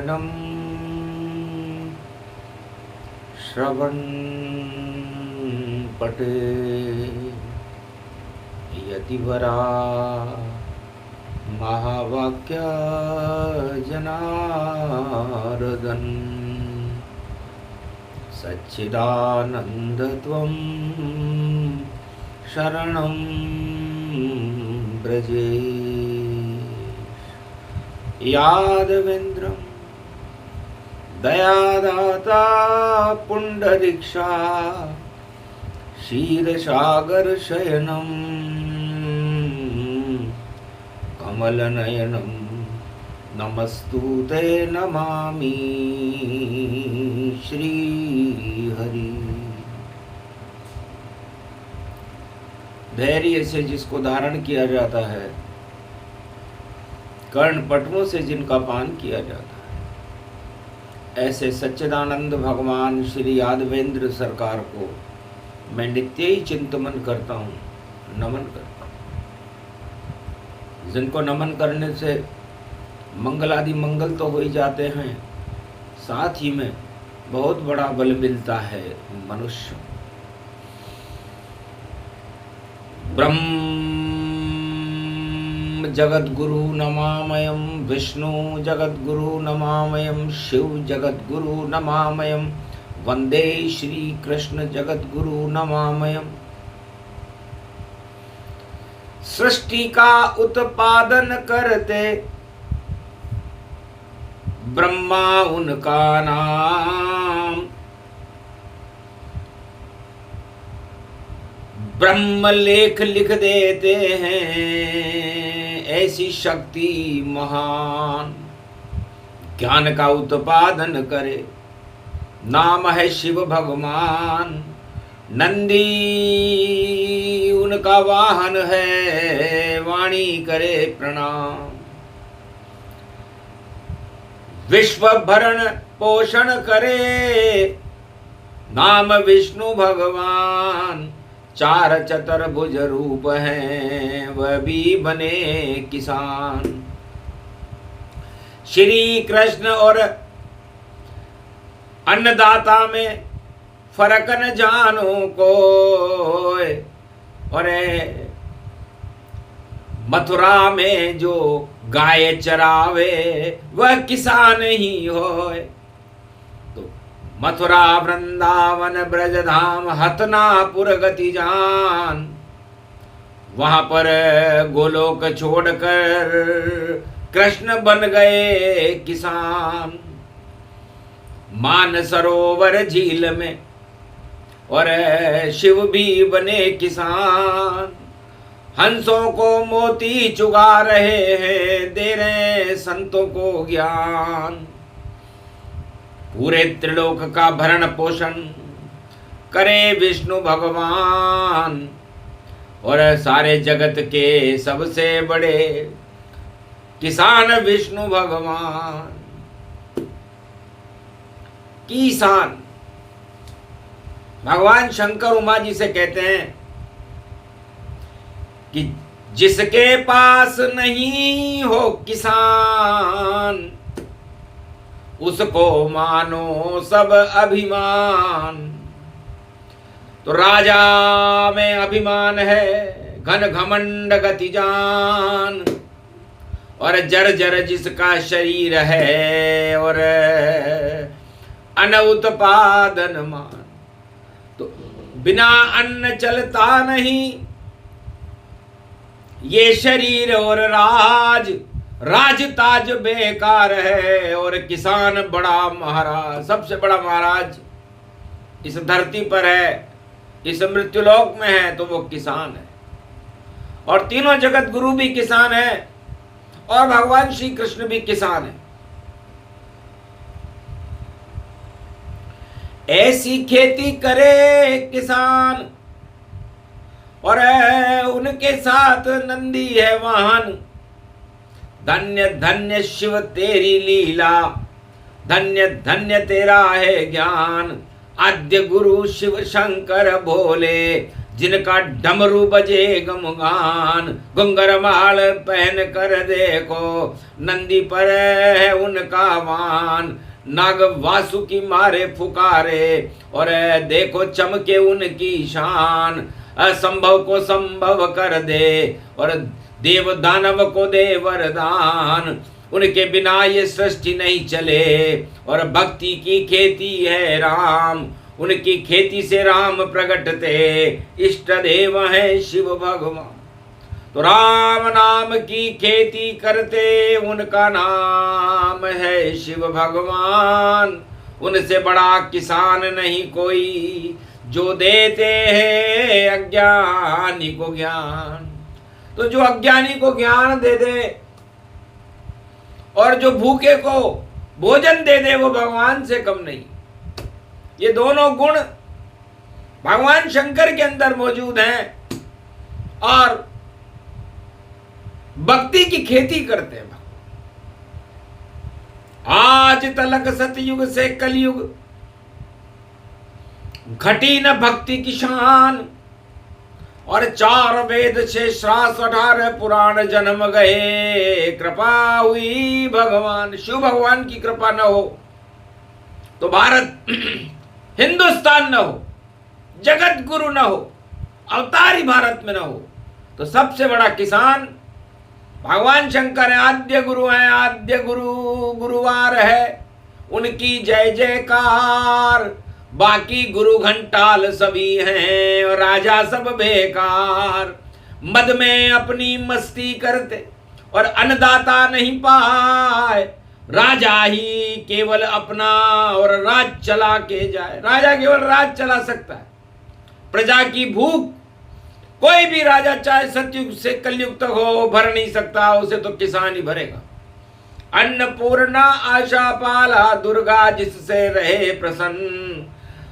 रामायणं श्रवण पटे यतिवरा महावाक्य जनार्दन सच्चिदानन्दत्वं शरणं ब्रजे यादवेन्द्रं दयादाता पुण्डरीक्षा क्षीरसागरशयनं कमलनयनं नमस्तुते नमामि श्रीहरि। धैर्य से जिसको धारण किया जाता है, कर्णपटुओं से जिनका पान किया जाता है, ऐसे सच्चिदानंद भगवान श्री यादवेंद्र सरकार को मैं नित्य ही चिंतन करता हूँ, नमन करता हूँ। जिनको नमन करने से मंगल आदि मंगल तो हो ही जाते हैं, साथ ही में बहुत बड़ा बल मिलता है मनुष्य। ब्रह्म जगद्गुरु नमामयं, विष्णु जगद्गुरु नमामयं, शिव जगद्गुरु नमामयं, वंदे श्री कृष्ण जगद्गुरु नमामयं। सृष्टि का उत्पादन करते ब्रह्मा उनका नाम, ब्रह्म लेख लिख देते हैं, ऐसी शक्ति महान। ज्ञान का उत्पादन करे, नाम है शिव भगवान। नंदी उनका वाहन है, वाणी करे प्रणाम। विश्व भरण पोषण करे, नाम विष्णु भगवान। चार चतुर्भुज रूप हैं, वह भी बने किसान। श्री कृष्ण और अन्नदाता में फर्क न जानो कोई, और मथुरा में जो गाय चरावे वह किसान ही होए। तो मथुरा वृंदावन ब्रजधाम हतनापुर गति जान, वहां पर गोलोक छोड़कर कृष्ण बन गए किसान। मान सरोवर झील में और शिव भी बने किसान। हंसों को मोती चुगा रहे हैं, दे रहे संतों को ज्ञान। पूरे त्रिलोक का भरण पोषण करे विष्णु भगवान, और सारे जगत के सबसे बड़े किसान विष्णु भगवान। किसान भगवान शंकर उमा जी से कहते हैं कि जिसके पास नहीं हो किसान, उसको मानो सब अभिमान। तो राजा में अभिमान है, घन घमंड गति जान, और जर्जर जिसका शरीर है, और अनउत्पादन मान। तो बिना अन्न चलता नहीं ये शरीर, और राज ताज बेकार है, और किसान बड़ा महाराज। सबसे बड़ा महाराज इस धरती पर है, इस मृत्युलोक में है, तो वो किसान है। और तीनों जगत गुरु भी किसान है, और भगवान श्री कृष्ण भी किसान है। ऐसी खेती करे किसान, और उनके साथ नंदी है वाहन। धन्य धन्य शिव तेरी लीला, धन्य धन्य तेरा है ज्ञान। आद्य गुरु शिव शंकर भोले, जिनका डमरू बजे गमगान, घुंघर माल पहन कर देखो, नंदी पर है उनका मान, नाग वासुकी मारे फुकारे, और देखो चमके उनकी शान, असंभव को संभव कर दे, और देव दानव को दे वरदान, उनके बिना ये सृष्टि नहीं चले, और भक्ति की खेती है राम, उनकी खेती से राम प्रगटते, इष्ट देव है शिव भगवान। तो राम नाम की खेती करते, उनका नाम है शिव भगवान। उनसे बड़ा किसान नहीं कोई, जो देते हैं अज्ञानी को ज्ञान। तो जो अज्ञानी को ज्ञान दे दे और जो भूखे को भोजन दे दे, वो भगवान से कम नहीं। ये दोनों गुण भगवान शंकर के अंदर मौजूद हैं और भक्ति की खेती करते हैं। आज तलक सतयुग से कलयुग, घटी न भक्ति की शान, और 4 वेद से शास्त्र 18 पुराण जन्म गए, कृपा हुई भगवान। शिव भगवान की कृपा न हो तो भारत हिंदुस्तान न हो, जगत गुरु न हो, अवतारी भारत में न हो। तो सबसे बड़ा किसान भगवान शंकर है, आद्य गुरु है, आद्य गुरु गुरुवार है, उनकी जय जयकार। बाकी गुरु घंटाल सभी हैं और राजा सब बेकार, मद में अपनी मस्ती करते और अन्नदाता नहीं पाए, राजा ही केवल अपना और राज चला के जाए। राजा केवल राज चला सकता है, प्रजा की भूख कोई भी राजा चाहे सतयुग से कलयुग तक हो भर नहीं सकता, उसे तो किसान ही भरेगा। अन्नपूर्णा आशा पाला दुर्गा जिससे रहे प्रसन्न,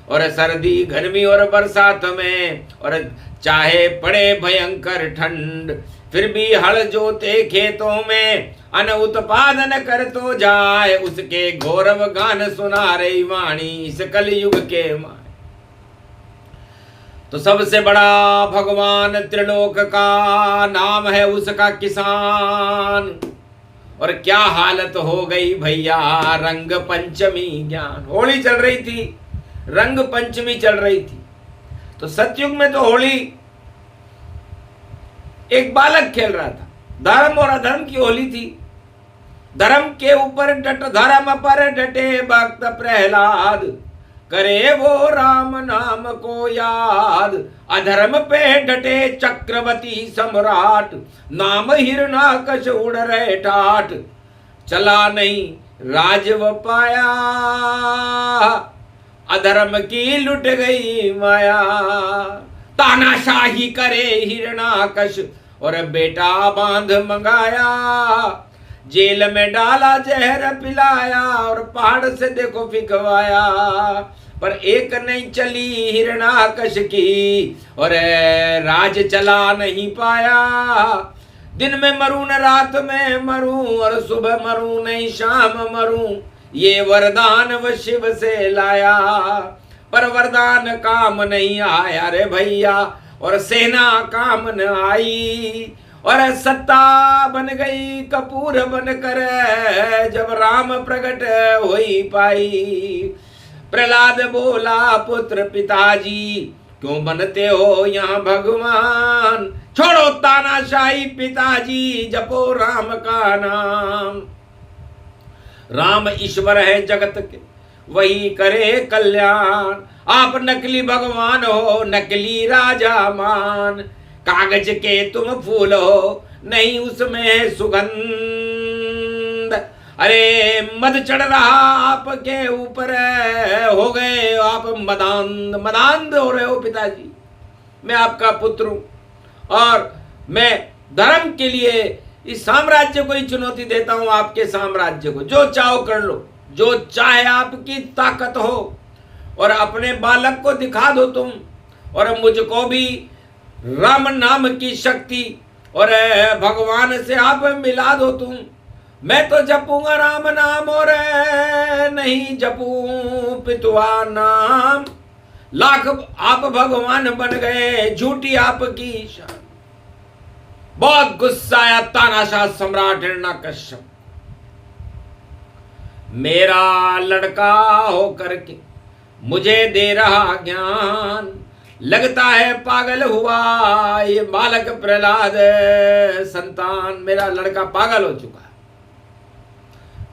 और सर्दी गर्मी और बरसात में और चाहे पड़े भयंकर ठंड, फिर भी हल जोते खेतों में अन्न उत्पादन कर तो जाए, उसके गौरव गान सुना रही वाणी इस कलयुग के माए। तो सबसे बड़ा भगवान त्रिलोक का नाम है उसका किसान। और क्या हालत हो गई भैया, रंग पंचमी ज्ञान। होली चल रही थी, रंग पंचमी चल रही थी। तो सतयुग में तो होली एक बालक खेल रहा था, धर्म और अधर्म की होली थी। धर्म के ऊपर धर्म पर डटे भक्त प्रहलाद, करे वो राम नाम को याद। अधर्म पे डटे चक्रवर्ती सम्राट, नाम हिरणाकश उड़ रहे ठाठ। चला नहीं राजव पाया, अधर्म की लुट गई माया। तानाशाही करे हिरणाकश और बेटा बांध मंगाया, जेल में डाला जहर पिलाया और पहाड़ से देखो फिकवाया। पर एक नहीं चली हिरणाकश की और राज चला नहीं पाया। दिन में मरूं न रात में मरूं और सुबह मरूं नहीं शाम मरूं, ये वरदान वो शिव से लाया। पर वरदान काम नहीं आया रे भैया, और सेना काम न आई, और सत्ता बन गई कपूर बनकर जब राम प्रकट होई पाई। प्रहलाद बोला पुत्र पिताजी, क्यों बनते हो यहाँ भगवान। छोड़ो तानाशाही पिताजी, जपो राम का नाम। राम ईश्वर है जगत के, वही करे कल्याण। आप नकली भगवान हो, नकली राजा मान। कागज के तुम फूल हो, नहीं उसमें है सुगंध। अरे मद चढ़ रहा आपके ऊपर, हो गए आप मदांध। मदांध हो रहे हो पिताजी। मैं आपका पुत्र हूं और मैं धर्म के लिए इस साम्राज्य को ही चुनौती देता हूं। आपके साम्राज्य को जो चाहो कर लो, जो चाहे आपकी ताकत हो, और अपने बालक को दिखा दो तुम, और मुझको भी राम नाम की शक्ति और भगवान से आप मिला दो तुम। मैं तो जपूंगा राम नाम और नहीं जपूं पितुआ नाम। लाख आप भगवान बन गए, झूठी आपकी शान। बहुत गुस्सा आया तानाशाह सम्राट हिरण्यकश्यप, मेरा लड़का होकर के मुझे दे रहा ज्ञान, लगता है पागल हुआ ये बालक प्रहलाद संतान। मेरा लड़का पागल हो चुका है।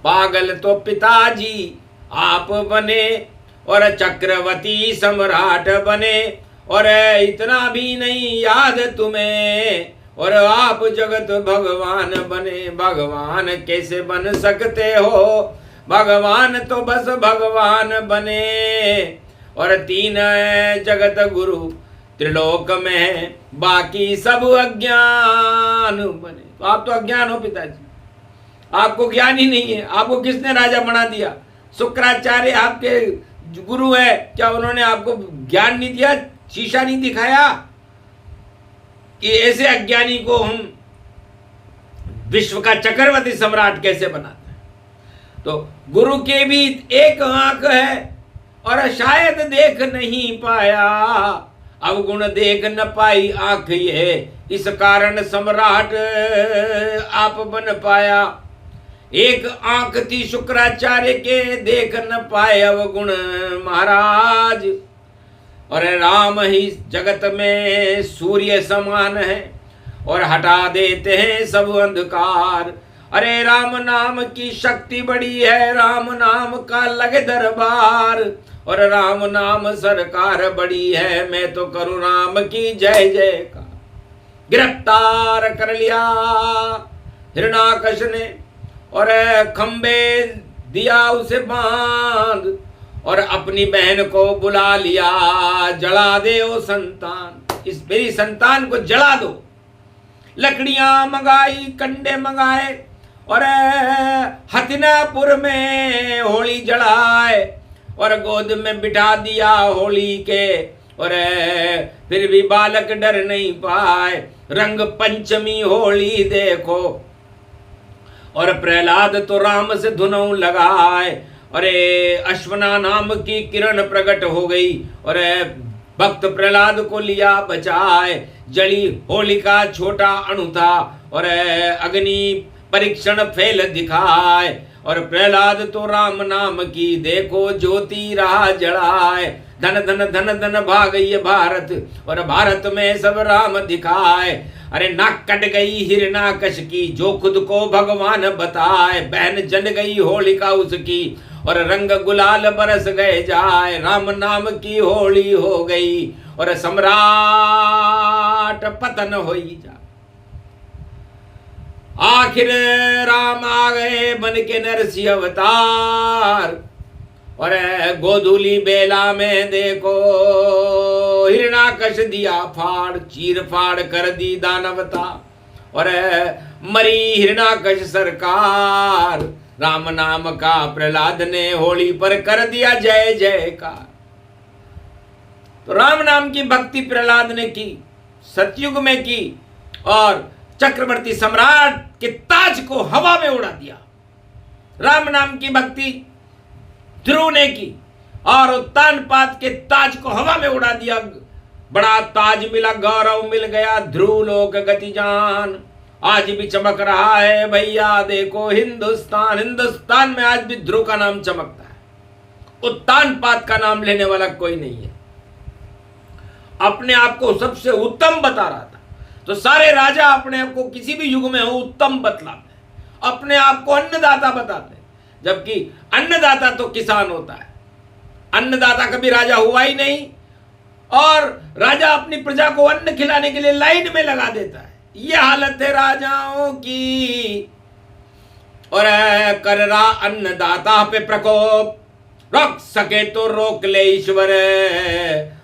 पागल तो पिताजी आप बने और चक्रवर्ती सम्राट बने, और इतना भी नहीं याद तुम्हें, और आप जगत भगवान बने। भगवान कैसे बन सकते हो, भगवान तो बस भगवान बने, और तीन जगत गुरु त्रिलोक में, बाकी सब अज्ञान बने। तो आप तो अज्ञान हो पिताजी, आपको ज्ञान ही नहीं है। आपको किसने राजा बना दिया? शुक्राचार्य आपके गुरु है, क्या उन्होंने आपको ज्ञान नहीं दिया, शीशा नहीं दिखाया कि ऐसे अज्ञानी को हम विश्व का चक्रवर्ती सम्राट कैसे बनाते हैं? तो गुरु के भी एक आंख है और शायद देख नहीं पाया, अवगुण देख न पाई आंख ये, इस कारण सम्राट आप बन पाया। एक आंख थी शुक्राचार्य के, देख न पाए अवगुण महाराज, और राम ही जगत में सूर्य समान है और हटा देते हैं सब अंधकार। अरे राम नाम की शक्ति बड़ी है, राम नाम का लगे दरबार, और राम नाम सरकार बड़ी है, मैं तो करूं राम की जय जयकार। गिरफ्तार कर लिया हिरण्याकश ने और खंबे दिया उसे बांध, और अपनी बहन को बुला लिया, जला दे ओ संतान, इस मेरी संतान को जला दो। लकड़ियां मंगाई, कंडे मंगाए, और हथिनापुर में होली जलाए, और गोद में बिठा दिया होली के, और फिर भी बालक डर नहीं पाए। रंग पंचमी होली देखो, और प्रहलाद तो राम से धुनों लगाए, अरे अश्वना नाम की किरण प्रकट हो गई, और भक्त प्रहलाद को लिया बचाए। जली होलिका छोटा अणु था, और अग्नि परीक्षण फेल दिखाए, और प्रहलाद तो राम नाम की देखो ज्योति रहा जलाए। धन धन धन धन भाग ये भारत, और भारत में सब राम दिखाए। अरे नाक कट गई हिरण्याकश की, जो खुद को भगवान बताए। बहन जल गई होलिका उसकी, और रंग गुलाल बरस गए जाए। राम नाम की होली हो गई, और सम्राट पतन हो जा। आखिर राम आ गए बन के नरसिंह अवतार, और गोधूली बेला में देखो हिरण्याकश दिया फाड़, चीर फाड़ कर दी दानवता, और मरी हिरण्याकश सरकार। राम नाम का प्रहलाद ने होली पर कर दिया जय जयकार। तो राम नाम की भक्ति प्रहलाद ने की, सतयुग में की, और चक्रवर्ती सम्राट के ताज को हवा में उड़ा दिया। राम नाम की भक्ति ध्रुव ने की, और उत्तानपाद के ताज को हवा में उड़ा दिया। बड़ा ताज मिला, गौरव मिल गया, ध्रुव लोक गति जान। आज भी चमक रहा है भैया, देखो हिंदुस्तान, हिंदुस्तान में आज भी ध्रुव का नाम चमकता है। उत्तानपाद का नाम लेने वाला कोई नहीं है। अपने आप को सबसे उत्तम बता रहा था, तो सारे राजा अपने आप को किसी भी युग में हो उत्तम बतलाते, अपने आप को अन्नदाता बताते, जबकि अन्नदाता तो किसान होता है। अन्नदाता कभी राजा हुआ ही नहीं, और राजा अपनी प्रजा को अन्न खिलाने के लिए लाइन में लगा देता है। यह हालत है राजाओं की, और कर रहा अन्नदाता पे प्रकोप, रोक सके तो रोक ले ईश्वर,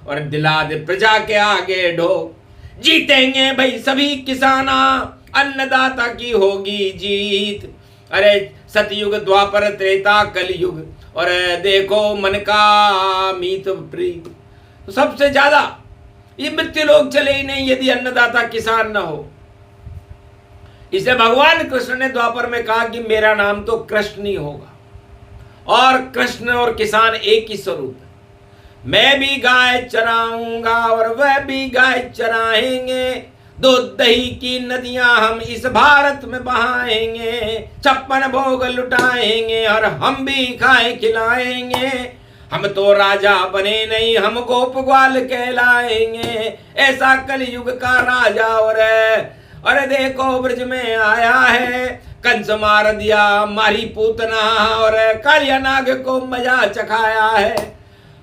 और दिला दे प्रजा के आगे ढोक। जीतेंगे भाई सभी किसाना, अन्नदाता की होगी जीत। अरे सतयुग द्वापर त्रेता कलयुग, और देखो मन का मीत प्रीत। तो सबसे ज्यादा ये मृत्यु लोग चले ही नहीं यदि अन्नदाता किसान न हो। इसे भगवान कृष्ण ने द्वापर में कहा कि मेरा नाम तो कृष्ण ही होगा, और कृष्ण और किसान एक ही स्वरूप है। मैं भी गाय चराऊंगा और वह भी गाय चराएंगे, दूध दही की नदियां हम इस भारत में बहाएंगे, 56 भोग लुटाएंगे और हम भी खाए खिलाएंगे। हम तो राजा बने नहीं, हम गोप ग्वाल कहलाएंगे, ऐसा कलयुग का राजा। और देखो ब्रज में आया है, कंस मार दिया मारी पूतना और कालिया नाग को मजा चखाया है।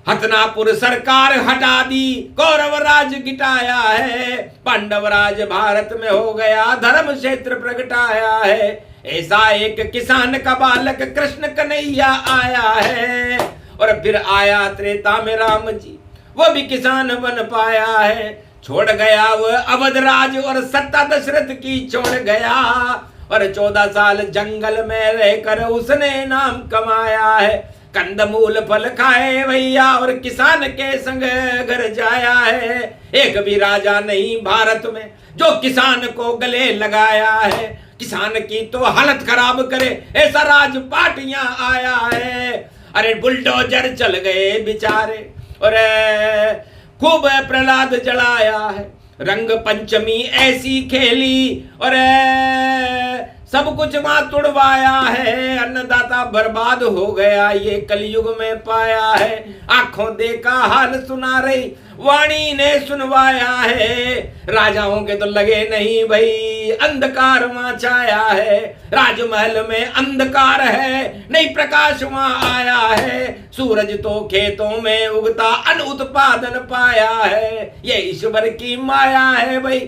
हतनापुर सरकार हटा दी, कौरव राज गिटाया है, पांडव राज भारत में हो गया, धर्म क्षेत्र प्रगटाया है। ऐसा एक किसान का बालक कृष्ण कन्हैया आया है। और फिर आया त्रेता में राम जी, वो भी किसान बन पाया है। छोड़ गया वो अवध राज और सत्ता दशरथ की छोड़ गया, और 14 साल जंगल में रहकर उसने नाम कमाया है। कंदमूल फल खाए भैया और किसान के संग घर जाया है। एक भी राजा नहीं भारत में जो किसान को गले लगाया है। किसान की तो हालत खराब करे ऐसा राजपाट यहाँ आया है। अरे बुलडोजर चल गए बेचारे और खूब प्रहलाद जलाया है। रंग पंचमी ऐसी खेली और सब कुछ वहां तुड़वाया है। अन्नदाता बर्बाद हो गया ये कलयुग में पाया है। आंखों देखा हाल सुना रही वाणी ने सुनवाया है। राजाओं के तो लगे नहीं भाई, अंधकार वहां छाया है। राजमहल में अंधकार है, नहीं प्रकाश वहां आया है। सूरज तो खेतों में उगता अन्न उत्पादन पाया है। ये ईश्वर की माया है भाई।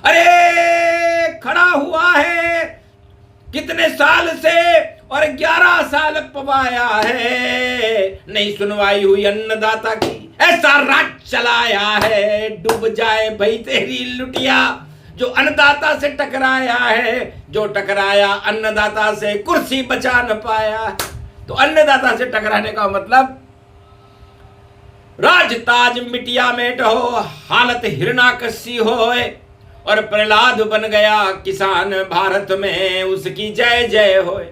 अरे खड़ा हुआ है कितने साल से और 11 साल पवाया है, नहीं सुनवाई हुई अन्नदाता की। ऐसा राज चलाया है, डूब जाए भाई तेरी लुटिया जो अन्नदाता से टकराया है। जो टकराया अन्नदाता से कुर्सी बचा न पाया। तो अन्नदाता से टकराने का मतलब राज ताज मिटिया मेट हो, हालत हिरणाकशी होए। और प्रहलाद बन गया किसान भारत में, उसकी जय जय होए।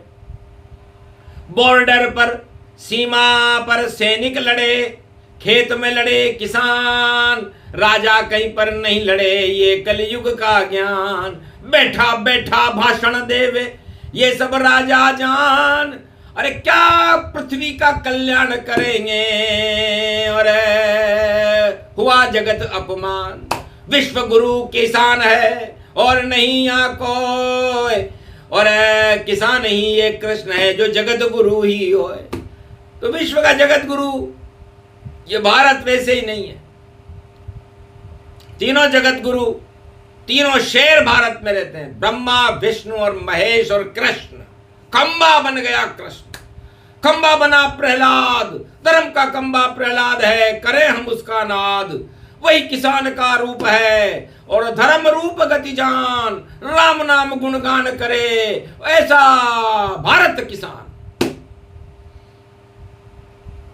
बॉर्डर पर सीमा पर सैनिक लड़े, खेत में लड़े किसान, राजा कहीं पर नहीं लड़े। ये कलयुग का ज्ञान, बैठा बैठा भाषण देवे ये सब राजा जान। अरे क्या पृथ्वी का कल्याण करेंगे और हुआ जगत अपमान। विश्व गुरु किसान है और नहीं यहाँ कोई, और किसान ही ये कृष्ण है जो जगत गुरु ही हो। तो विश्व का जगत गुरु ये भारत वैसे ही नहीं है। तीनों जगत गुरु, तीनों शेर भारत में रहते हैं, ब्रह्मा विष्णु और महेश और कृष्ण। खंबा बन गया कृष्ण, खंबा बना प्रहलाद, धर्म का खंबा प्रहलाद है, करें हम उसका नाद। वही किसान का रूप है और धर्म रूप गति जान, राम नाम गुणगान करे ऐसा भारत किसान।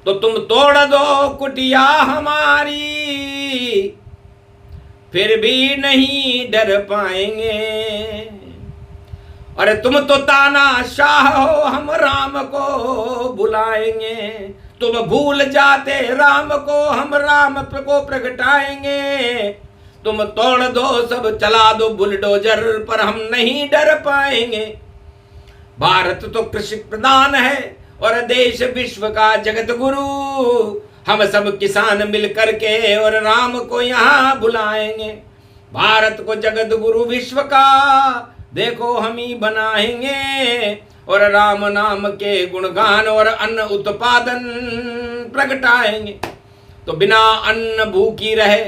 तो तुम तोड़ दो कुटिया हमारी, फिर भी नहीं डर पाएंगे। अरे तुम तो तानाशाह हो, हम राम को बुलाएंगे। तुम भूल जाते राम को, हम राम को प्रगटाएंगे। तुम तोड़ दो सब चला दो बुलडोजर, पर हम नहीं डर पाएंगे। भारत तो कृषि प्रधान है और देश विश्व का जगत गुरु। हम सब किसान मिल करके और राम को यहाँ बुलाएंगे। भारत को जगत गुरु विश्व का देखो हम ही बनाएंगे, और राम नाम के गुणगान और अन्न उत्पादन प्रगटाएंगे। तो बिना अन्न भूखी रहे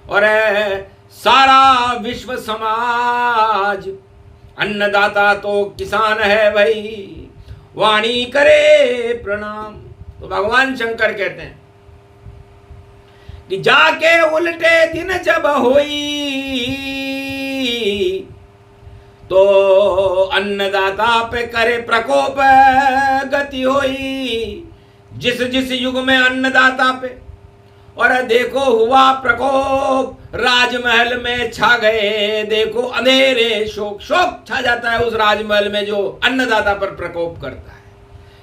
और सारा विश्व समाज। अन्नदाता तो किसान है भाई, वाणी करे प्रणाम। तो भगवान शंकर कहते हैं कि जाके उल्टे दिन जब होई, तो अन्नदाता पे करे प्रकोप गति होई। जिस जिस युग में अन्नदाता पे और देखो हुआ प्रकोप, राजमहल में छा गए देखो अंधेरे शोक। शोक छा जाता है उस राजमहल में जो अन्नदाता पर प्रकोप करता है।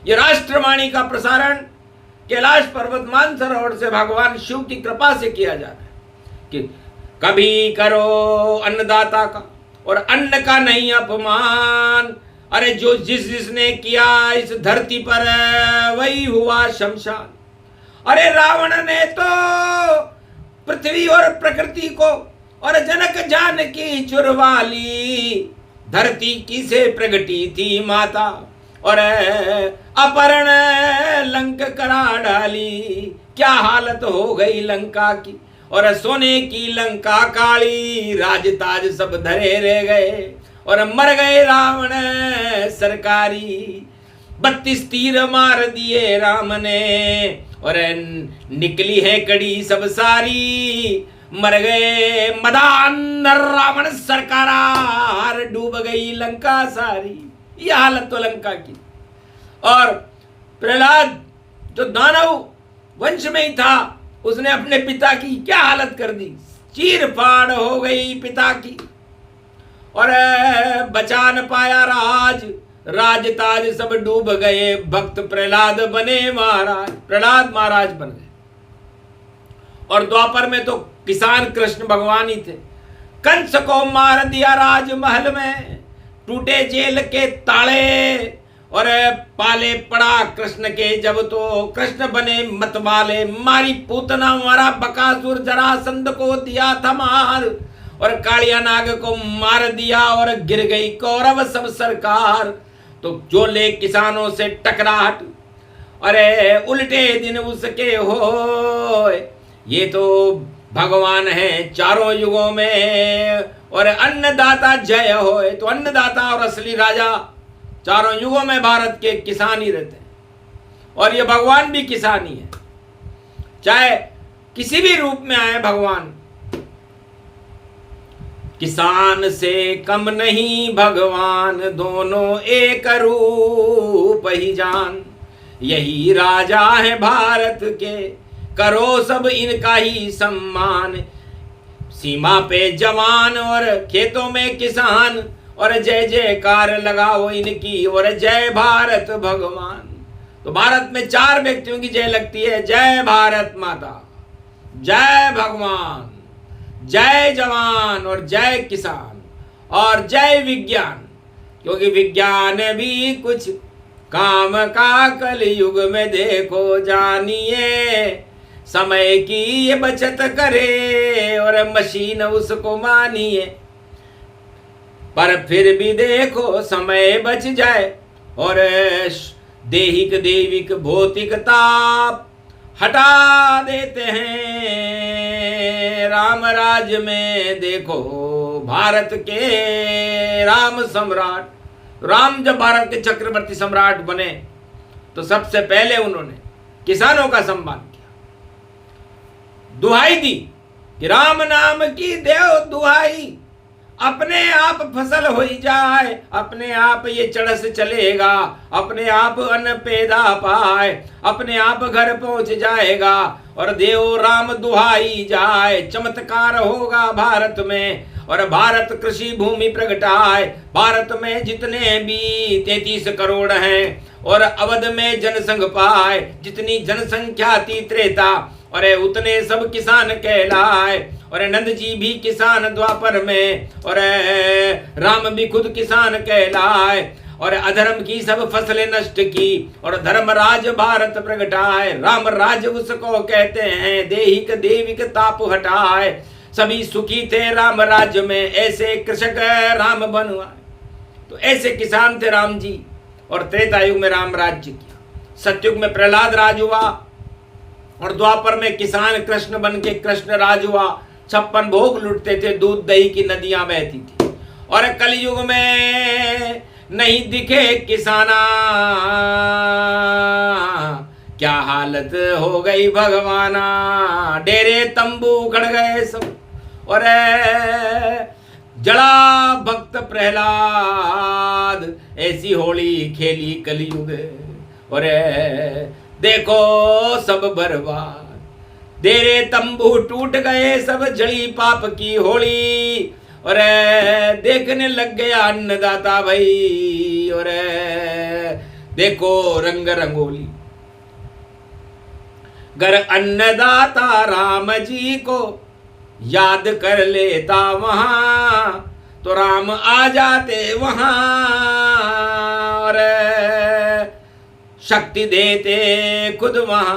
ये राष्ट्रवाणी का प्रसारण कैलाश पर्वत मानसरोवर से भगवान शिव की कृपा से किया जा रहा है कि कभी करो अन्नदाता का और अन्न का नहीं अपमान। अरे जो जिसने किया इस धरती पर वही हुआ शमशान। अरे रावण ने तो पृथ्वी और प्रकृति को और जनक जानकी चुरवा ली। धरती की से प्रगटी थी माता और अपहरण लंक करा डाली। क्या हालत हो गई लंका की और सोने की लंका काली। राज ताज सब धरे रह गए और मर गए रावण सरकारी। 32 तीर मार दिए राम ने और निकली है कड़ी सब सारी। मर गए मदान रावण सरकार, डूब गई लंका सारी। यह हालत तो लंका की। और प्रहलाद जो दानव वंश में ही था, उसने अपने पिता की क्या हालत कर दी। चीर फाड़ हो गई पिता की और बचा न पाया राज। राज ताज सब डूब गए। भक्त प्रहलाद बने महाराज, प्रहलाद महाराज बन गए। और द्वापर में तो किसान कृष्ण भगवान ही थे। कंस को मार दिया राजमहल में, टूटे जेल के ताले और पाले पड़ा कृष्ण के जब तो कृष्ण बने मतवाले। मारी पूतना मारा बकासुर, जरासंध को दिया था मार और कालिया नाग को मार दिया और गिर गई कौरव सब सरकार। तो जो ले किसानों से टकराहट, अरे उल्टे दिन उसके हो। ये तो भगवान है चारों युगों में और अन्नदाता जय होए। तो अन्नदाता और असली राजा चारों युगों में भारत के किसान ही रहते हैं और ये भगवान भी किसान ही है। चाहे किसी भी रूप में आए भगवान, किसान से कम नहीं भगवान, दोनों एक रूप ही जान। यही राजा है भारत के, करो सब इनका ही सम्मान। सीमा पे जवान और खेतों में किसान और जय जयकार लगाओ इनकी और जय भारत भगवान। तो भारत में 4 व्यक्तियों की जय लगती है। जय भारत माता, जय भगवान, जय जवान और जय किसान और जय विज्ञान। क्योंकि विज्ञान भी कुछ काम का कलयुग में देखो जानिए। समय की ये बचत करे और मशीन उसको मानिए। पर फिर भी देखो समय बच जाए और देहिक देविक भौतिक ताप हटा देते हैं। राम राज्य में देखो भारत के राम सम्राट। राम जब भारत के चक्रवर्ती सम्राट बने तो सबसे पहले उन्होंने किसानों का सम्मान किया। दुहाई दी कि राम नाम की देव दुहाई, अपने आप फसल हो जाए, अपने आप ये चढ़स चलेगा, अपने आप अन्न पैदा पाए, अपने आप घर पहुंच जाएगा और देव राम दुहाई जाए। चमत्कार होगा भारत में और भारत कृषि भूमि प्रगटाए। भारत में जितने भी 33 करोड़ हैं और अवध में जनसंघ पाए। जितनी जनसंख्या थी त्रेता और उतने सब किसान कहलाए। और नंद जी भी किसान द्वापर में और राम भी खुद किसान कहलाए। और अधर्म की सब फसलें नष्ट की और धर्मराज भारत प्रगटाए। राम राज उसको कहते हैं, देहिक देविक ताप हटाए। सभी सुखी थे राम राज्य में, ऐसे कृषक राम बनवाए। तो ऐसे किसान थे राम जी और त्रेतायुग में राम राज्य किया। सतयुग में प्रहलाद राज हुआ और द्वापर में किसान कृष्ण बन के कृष्ण राज हुआ। 56 भोग लुटते थे, दूध दही की नदियां बहती थी। और कलयुग में नहीं दिखे किसाना, क्या हालत हो गई भगवाना। डेरे तंबू उखड़ गए सब और जड़ा भक्त प्रहलाद। ऐसी होली खेली कलयुग और देखो सब बर्बाद। डेरे तंबू टूट गए सब, जड़ी पाप की होली और देखने लग गया अन्नदाता भाई। और देखो रंग रंगोली। गर अन्नदाता राम जी को याद कर लेता वहां, तो राम आ जाते वहां और शक्ति देते खुद वहां।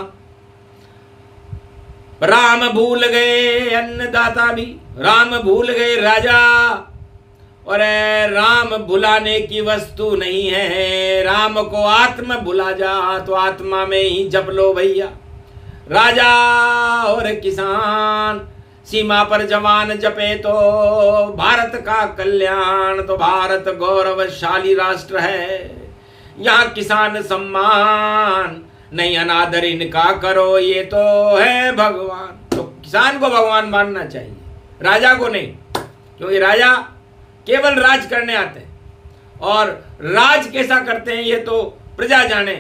राम भूल गए अन्नदाता भी, राम भूल गए राजा, और राम भुलाने की वस्तु नहीं है। राम को आत्मा भुला जा तो आत्मा में ही जप लो भैया। राजा और किसान सीमा पर जवान जपे तो भारत का कल्याण। तो भारत गौरवशाली राष्ट्र है, यहाँ किसान सम्मान नहीं अनादर इनका करो, ये तो है भगवान। तो किसान को भगवान मानना चाहिए, राजा को नहीं, क्योंकि राजा केवल राज करने आते हैं, और राज कैसा करते हैं ये तो प्रजा जाने,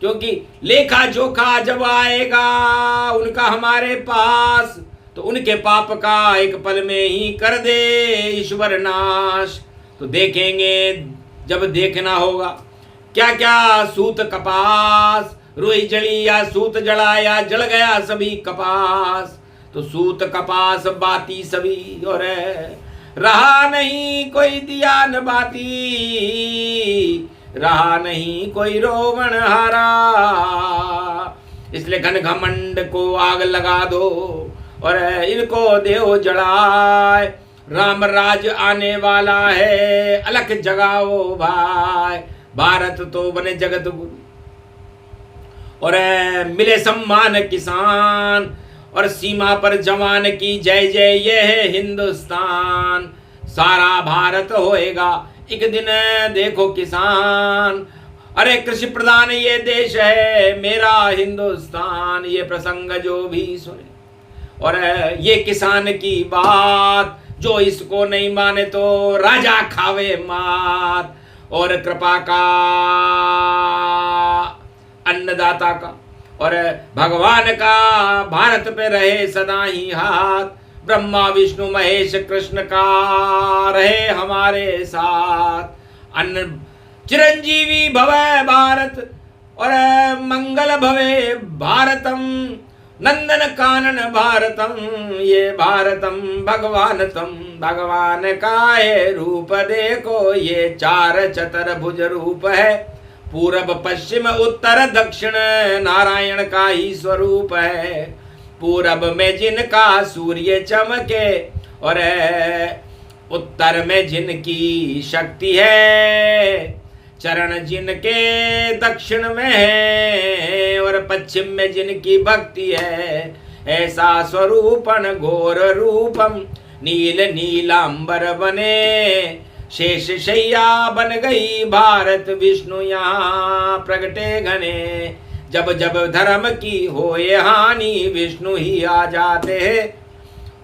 क्योंकि लेखा जोखा जब आएगा उनका हमारे पास, तो उनके पाप का एक पल में ही कर दे ईश्वर नाश। तो देखेंगे जब देखना होगा क्या क्या सूत कपास, रुई जली या सूत जला या जल गया सभी कपास। तो सूत कपास बाती सभी, और रहा नहीं कोई दिया न बाती, रहा नहीं कोई रोवण हारा। इसलिए घन घमंड को आग लगा दो और इनको देव जलाए। राम राज आने वाला है, अलख जगाओ भाई। भारत तो बने जगत गुरु और मिले सम्मान किसान, और सीमा पर जवान की जय जय, ये है हिंदुस्तान। सारा भारत होएगा एक दिन देखो किसान। अरे कृषि प्रधान ये देश है मेरा हिंदुस्तान। ये प्रसंग जो भी सुने और ये किसान की बात, जो इसको नहीं माने तो राजा खावे मात। और कृपा का अन्नदाता का और भगवान का भारत पे रहे सदा ही हाथ। ब्रह्मा विष्णु महेश कृष्ण का रहे हमारे साथ। अन्न चिरंजीवी भवे भारत और मंगल भवे भारतम। नंदन कानन भारतम, ये भारतम भगवान तम। भगवान का है रूप देखो, ये चार चतुर्भुज रूप है। पूरब पश्चिम उत्तर दक्षिण नारायण का ही स्वरूप है। पूरब में जिनका सूर्य चमके और उत्तर में जिनकी शक्ति है। चरण जिनके दक्षिण में है और पश्चिम में जिनकी भक्ति है। ऐसा स्वरूपन घोर रूपम, नील नीलांबर बने। शेष शैया बन गई भारत, विष्णु यहाँ प्रगटे घने। जब जब धर्म की होए हानि, विष्णु ही आ जाते हैं।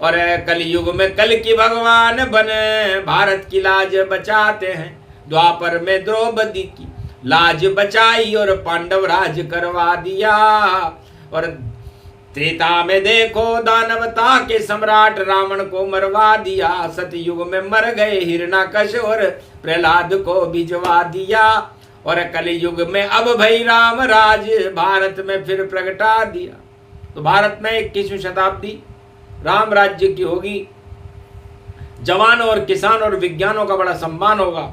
और कलयुग में कल की भगवान बने, भारत की लाज बचाते हैं। द्वापर में द्रौपदी की लाज बचाई और पांडव राज करवा दिया। और त्रेता में देखो दानवता के सम्राट रावण को मरवा दिया। सतयुग में मर गए हिरण्याकश और प्रहलाद को भिजवा दिया। और कलयुग में अब भई राम राज, भारत में फिर प्रगटा दिया। तो भारत में 21वीं शताब्दी राम राज्य की होगी। जवान और किसान और विज्ञानों का बड़ा सम्मान होगा।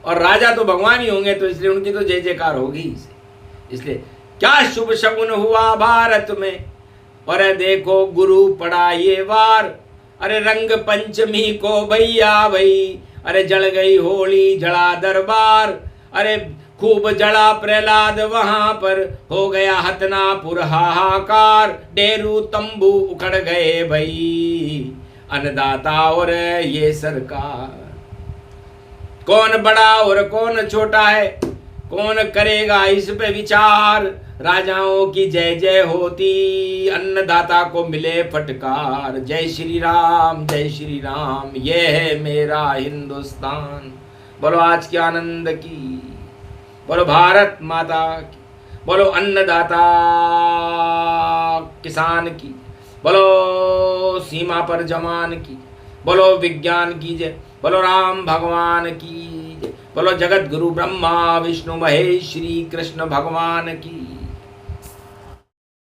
और राजा तो भगवान ही होंगे, तो इसलिए उनकी तो जय जयकार होगी। इसलिए क्या शुभ शगुन हुआ भारत में। और देखो गुरु पड़ा ये वार। अरे रंग पंचमी को भैया भई, अरे जल गई होली जड़ा दरबार। अरे खूब जड़ा प्रहलाद वहां पर, हो गया हतनापुर हाहाकार। डेरू तंबू उखड़ गए भई, अन्नदाता और ये सरकार। कौन बड़ा और कौन छोटा है, कौन करेगा इस पे विचार। राजाओं की जय जय होती, अन्नदाता को मिले फटकार। जय श्री राम जय श्री राम, ये है मेरा हिंदुस्तान। बोलो आज के आनंद की, बोलो भारत माता की, बोलो अन्नदाता किसान की, बोलो सीमा पर जवान की, बोलो विज्ञान की जय, बोलो राम भगवान की जय, बोलो जगत गुरु ब्रह्मा विष्णु महेश श्री कृष्ण भगवान की।